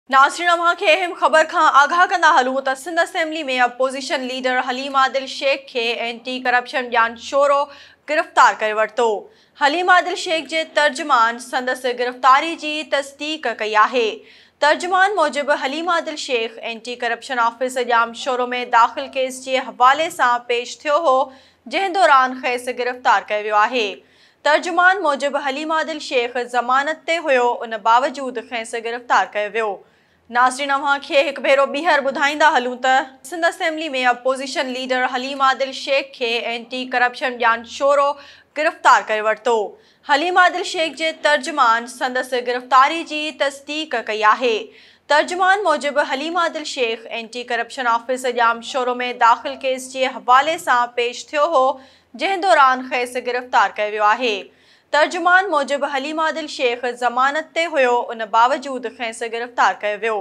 नाज़रीन अव्हां खे अहम ख़बर खां आगाह कंदा हलूं त सिंध असेंबली में अपोज़िशन लीडर हलीम आदिल शेख खे एंटी करप्शन ॼाण शोरो गिरफ़्तार करे वरितो। हलीम आदिल शेख जे तर्जुमान संदसि गिरफ़्तारी जी तस्दीक़ कई आहे। तर्जुमान मूजिबि Haleem Adil Sheikh anti corruption office ॼाण शोरो में दाख़िल केस जे हवाले सां पेश थियो हो, जंहिं दौरान खेसि गिरफ़्तार कयो वियो आहे। तर्जुमान मूजिबि हलीम आदिल शेख ज़मानत ते हुयो, उन बावजूद खेसि गिरफ़्तार कयो वियो। नाज़रीन अव्हां खे हिकु भेरो ॿीहर ॿुधाईंदा हलूं त सिंध असेंबली में अपोज़िशन लीडर हलीम आदिल शेख खे एंटी करप्शन ॼाण शोरो गिरफ़्तार करे वरितो। हलीम आदिल शेख जे तर्जुमान संदसि गिरफ़्तारी जी तस्दीक़ कई आहे। तर्जुमान मूजिबि Haleem Adil Sheikh anti corruption office ॼाण शोरो में दाख़िल केस जे हवाले सां पेश थियो हो, जंहिं दौरान खेसि गिरफ़्तार कयो वियो आहे। तर्जुमान मूजिबि हलीम आदिल शेख ज़मानत ते हुयो, उन बावजूद खेसि गिरफ़्तार कयो वियो।